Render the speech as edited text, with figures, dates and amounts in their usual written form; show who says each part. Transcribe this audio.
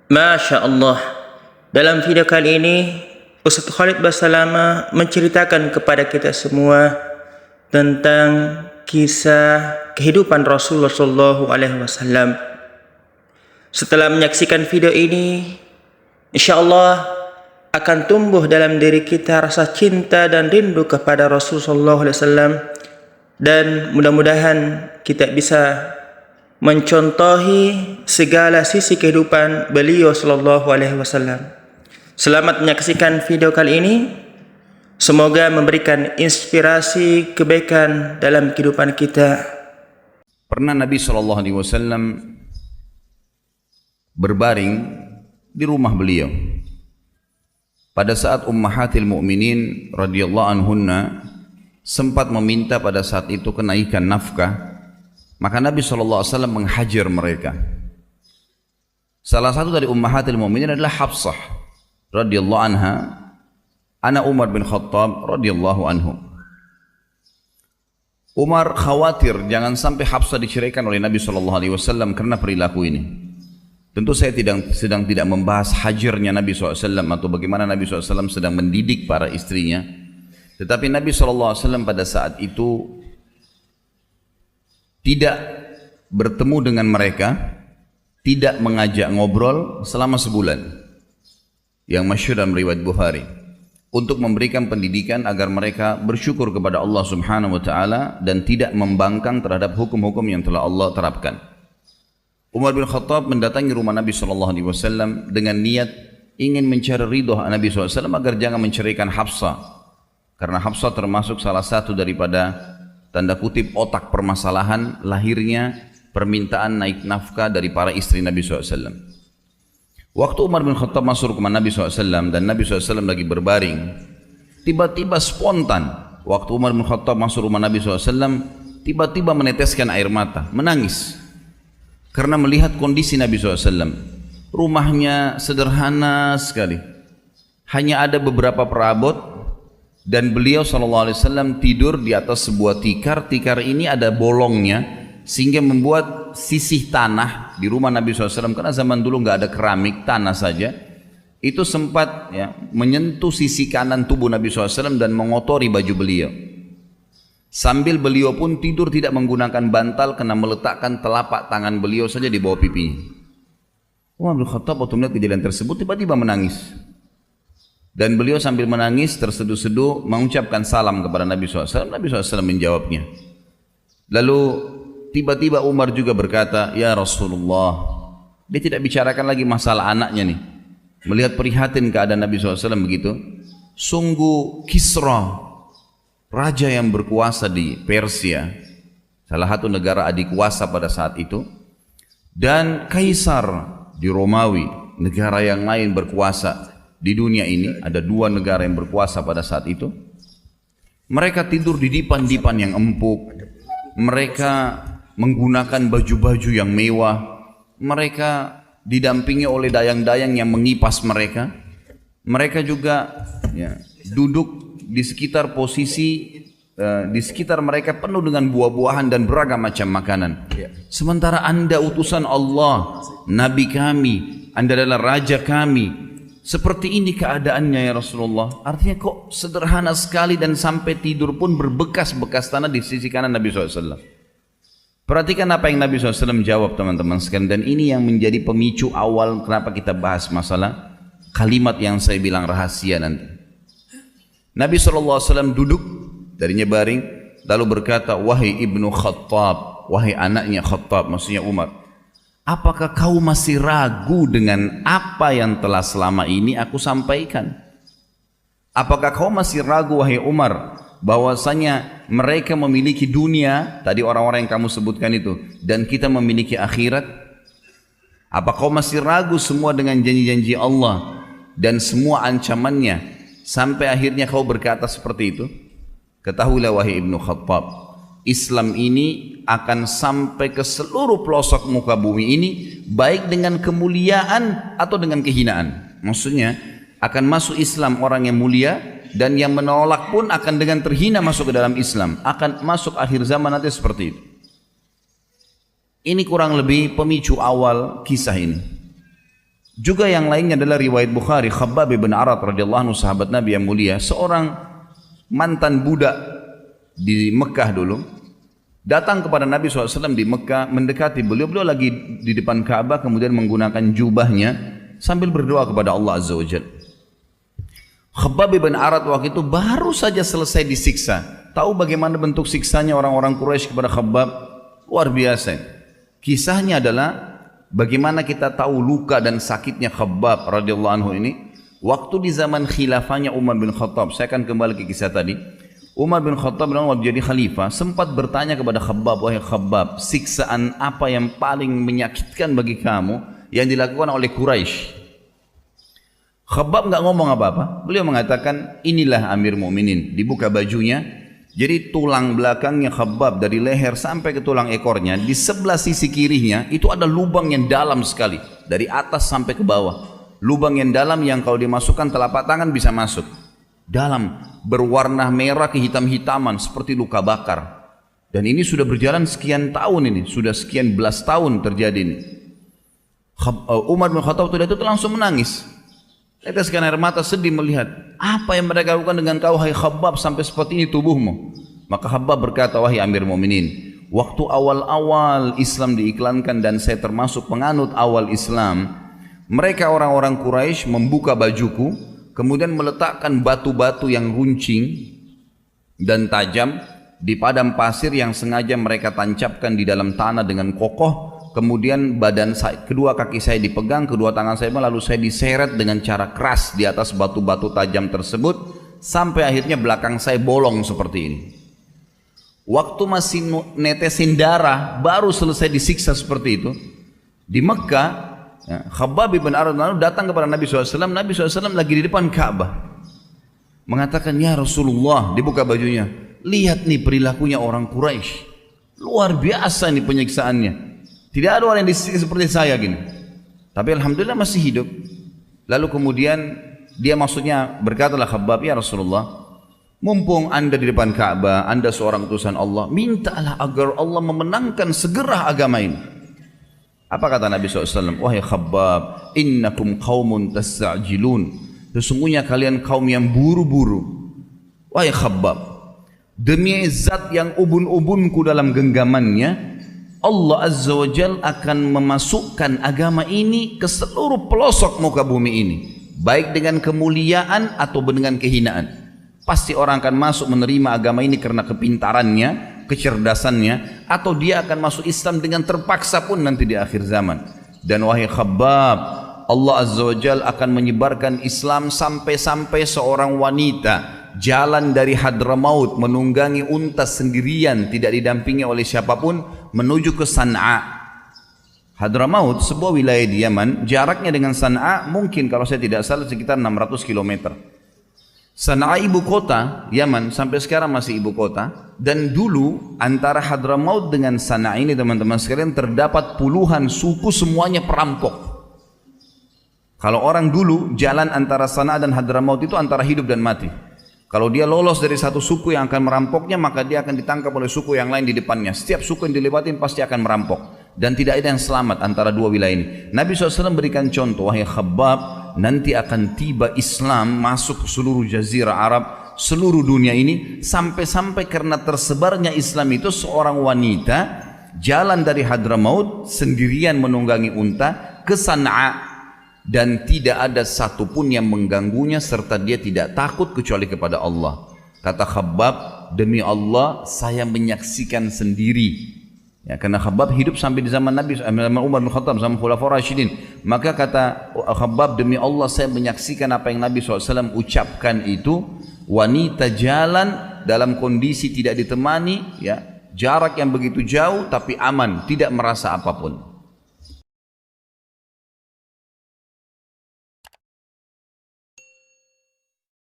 Speaker 1: Masya Allah. Dalam video kali ini, Ustaz Khalid Basalama menceritakan kepada kita semua tentang kisah kehidupan Rasulullah SAW. Setelah menyaksikan video ini, insya Allah akan tumbuh dalam diri kita rasa cinta dan rindu kepada Rasulullah SAW, dan mudah-mudahan kita bisa mencontohi segala sisi kehidupan beliau sallallahu alaihi wasallam. Selamat menyaksikan video kali ini. Semoga memberikan inspirasi kebaikan dalam kehidupan kita.
Speaker 2: Pernah Nabi sallallahu alaihi wasallam berbaring di rumah beliau. Pada saat ummahatil mu'minin radhiyallahu anhunna sempat meminta pada saat itu kenaikan nafkah, maka Nabi SAW menghajar mereka. Salah satu dari ummahatil mu'minin adalah Hafsah radhiyallahu anha, anak Umar bin Khattab radhiyallahu anhu. Umar khawatir jangan sampai Hafsah diceraikan oleh Nabi SAW karena perilaku ini. Tentu saya sedang tidak membahas hajarnya Nabi SAW atau bagaimana Nabi SAW sedang mendidik para istrinya. Tetapi Nabi SAW pada saat itu tidak bertemu dengan mereka, tidak mengajak ngobrol selama sebulan, yang masyhur dalam riwayat Bukhari, untuk memberikan pendidikan agar mereka bersyukur kepada Allah Subhanahu wa taala dan tidak membangkang terhadap hukum-hukum yang telah Allah terapkan. Umar bin Khattab mendatangi rumah Nabi SAW dengan niat ingin mencari ridho Nabi SAW agar jangan menceraikan Hafsah, karena Hafsah termasuk salah satu daripada tanda kutip otak permasalahan lahirnya permintaan naik nafkah dari para istri Nabi SAW. Waktu Umar bin Khattab masuk ke rumah Nabi SAW dan Nabi SAW lagi berbaring, tiba-tiba spontan waktu Umar bin Khattab masuk rumah Nabi SAW, tiba-tiba meneteskan air mata, menangis karena melihat kondisi Nabi SAW. Rumahnya sederhana sekali, hanya ada beberapa perabot, dan beliau SAW tidur di atas sebuah tikar. Tikar ini ada bolongnya sehingga membuat sisih tanah di rumah Nabi SAW, karena zaman dulu nggak ada keramik, tanah saja, itu sempat menyentuh sisi kanan tubuh Nabi SAW dan mengotori baju beliau. Sambil beliau pun tidur tidak menggunakan bantal karena meletakkan telapak tangan beliau saja di bawah pipinya. Umar bin Khattab waktu melihat kejadian tersebut tiba-tiba menangis. Dan beliau sambil menangis terseduh-seduh mengucapkan salam kepada Nabi SAW. Nabi SAW menjawabnya. Lalu tiba-tiba Umar juga berkata, "Ya Rasulullah." Dia tidak bicarakan lagi masalah anaknya nih. Melihat prihatin keadaan Nabi SAW begitu. Sungguh Kisra, raja yang berkuasa di Persia, salah satu negara adik kuasa pada saat itu, dan Kaisar di Romawi, negara yang lain berkuasa di dunia ini, ada dua negara yang berkuasa pada saat itu. Mereka tidur di dipan-dipan yang empuk, mereka menggunakan baju-baju yang mewah, mereka didampingi oleh dayang-dayang yang mengipas mereka. Mereka juga duduk di sekitar di sekitar mereka penuh dengan buah-buahan dan beragam macam makanan. Sementara Anda utusan Allah, Nabi kami, Anda adalah raja kami, seperti ini keadaannya ya Rasulullah. Artinya kok sederhana sekali dan sampai tidur pun berbekas-bekas tanah di sisi kanan Nabi SAW. Perhatikan apa yang Nabi SAW jawab teman-teman sekalian. Dan ini yang menjadi pemicu awal kenapa kita bahas masalah kalimat yang saya bilang rahasia nanti. Nabi SAW duduk darinya baring lalu berkata, "Wahai ibnu Khattab," wahai anaknya Khattab, maksudnya Umar, "apakah kau masih ragu dengan apa yang telah selama ini aku sampaikan? Apakah kau masih ragu wahai Umar bahwasanya mereka memiliki dunia, tadi orang-orang yang kamu sebutkan itu, dan kita memiliki akhirat? Apa kau masih ragu semua dengan janji-janji Allah dan semua ancamannya sampai akhirnya kau berkata seperti itu? Ketahuilah wahai ibnu Khattab, Islam ini akan sampai ke seluruh pelosok muka bumi ini, baik dengan kemuliaan atau dengan kehinaan. Maksudnya akan masuk Islam orang yang mulia, dan yang menolak pun akan dengan terhina masuk ke dalam Islam. Akan masuk akhir zaman nanti seperti itu. Ini kurang lebih pemicu awal kisah ini. Juga yang lainnya adalah riwayat Bukhari, Khabbab bin Arat radhiyallahu anhu, sahabat Nabi yang mulia, seorang mantan budak di Mekah dulu, datang kepada Nabi SAW di Mekah, mendekati beliau lagi di depan Ka'bah, kemudian menggunakan jubahnya sambil berdoa kepada Allah Azza wa Jalla. Khabbab bin Arat waktu itu baru saja selesai disiksa. Tahu bagaimana bentuk siksanya orang-orang Quraisy kepada Khabbab? Luar biasa. Kisahnya adalah bagaimana kita tahu luka dan sakitnya Khabbab radhiyallahu anhu ini waktu di zaman khilafahnya Umar bin Khattab. Saya akan kembali ke kisah tadi. Umar bin Khattab waktu jadi khalifah sempat bertanya kepada Khabbab, wahai Khabbab, siksaan apa yang paling menyakitkan bagi kamu yang dilakukan oleh Quraisy? Khabbab nggak ngomong apa-apa. Beliau mengatakan, inilah Amir Mukminin. Dibuka bajunya, jadi tulang belakangnya Khabbab dari leher sampai ke tulang ekornya, di sebelah sisi kirinya itu ada lubang yang dalam sekali, dari atas sampai ke bawah. Lubang yang dalam yang kalau dimasukkan telapak tangan bisa masuk. Dalam, berwarna merah kehitam-hitaman seperti luka bakar. Dan ini sudah berjalan sekian tahun ini, sudah sekian belas tahun terjadi ini. Umar bin Khattab itu langsung menangis. Teteskan air mata sedih melihat apa yang mereka lakukan dengan kau, hai Khabbab, sampai seperti ini tubuhmu. Maka Khabbab berkata, wahai Amir Mukminin, waktu awal-awal Islam diiklankan dan saya termasuk penganut awal Islam, mereka orang-orang Quraisy membuka bajuku, kemudian meletakkan batu-batu yang runcing dan tajam di padang pasir yang sengaja mereka tancapkan di dalam tanah dengan kokoh. Kemudian badan saya, kedua kaki saya dipegang, kedua tangan saya lalu saya diseret dengan cara keras di atas batu-batu tajam tersebut sampai akhirnya belakang saya bolong seperti ini. Waktu masih netesin darah, baru selesai disiksa seperti itu di Mekah. Khabbab bin Arat datang kepada Nabi SAW. Nabi SAW lagi di depan Ka'bah, mengatakan, ya Rasulullah, dibuka bajunya, lihat nih perilakunya orang Quraisy, luar biasa nih penyiksaannya. Tidak ada orang yang disiksa seperti saya gini. Tapi alhamdulillah masih hidup. Lalu kemudian dia maksudnya berkatalah Khabbab, ya Rasulullah, mumpung anda di depan Ka'bah, anda seorang utusan Allah, mintalah agar Allah memenangkan segera agama ini. Apa kata Nabi SAW? Wahai Khabbab, innakum qaumun tasta'jilun. Sesungguhnya kalian kaum yang buru-buru. Wahai Khabbab, demi zat yang ubun-ubunku dalam genggamannya, Allah Azza wa Jal akan memasukkan agama ini ke seluruh pelosok muka bumi ini, baik dengan kemuliaan atau dengan kehinaan. Pasti orang akan masuk menerima agama ini karena kepintarannya, kecerdasannya, atau dia akan masuk Islam dengan terpaksa pun nanti di akhir zaman. Dan wahai Khabbab, Allah Azza wa Jal akan menyebarkan Islam sampai-sampai seorang wanita jalan dari Hadramaut menunggangi unta sendirian, tidak didampingi oleh siapapun, menuju ke San'a. Hadramaut sebuah wilayah di Yaman, jaraknya dengan San'a mungkin kalau saya tidak salah sekitar 600 km. San'a ibu kota Yaman, sampai sekarang masih ibu kota. Dan dulu antara Hadramaut dengan San'a ini teman-teman sekalian terdapat puluhan suku, semuanya perampok. Kalau orang dulu jalan antara San'a dan Hadramaut itu antara hidup dan mati. Kalau dia lolos dari satu suku yang akan merampoknya, maka dia akan ditangkap oleh suku yang lain di depannya. Setiap suku yang dilewatin pasti akan merampok. Dan tidak ada yang selamat antara dua wilayah ini. Nabi SAW berikan contoh, wahai Khabbab, nanti akan tiba Islam masuk ke seluruh jazirah Arab, seluruh dunia ini, sampai-sampai karena tersebarnya Islam itu, seorang wanita jalan dari Hadramaut sendirian menunggangi unta ke San'a. Dan tidak ada satupun yang mengganggunya serta dia tidak takut kecuali kepada Allah. Kata Khabbab, demi Allah saya menyaksikan sendiri. Ya, karena Khabbab hidup sampai di zaman Nabi, zaman Umar bin Khattab, zaman Khulafaur Rasyidin. Maka kata Khabbab, demi Allah saya menyaksikan apa yang Nabi SAW ucapkan itu. Wanita jalan dalam kondisi tidak ditemani, ya, jarak yang begitu jauh tapi aman, tidak merasa apapun.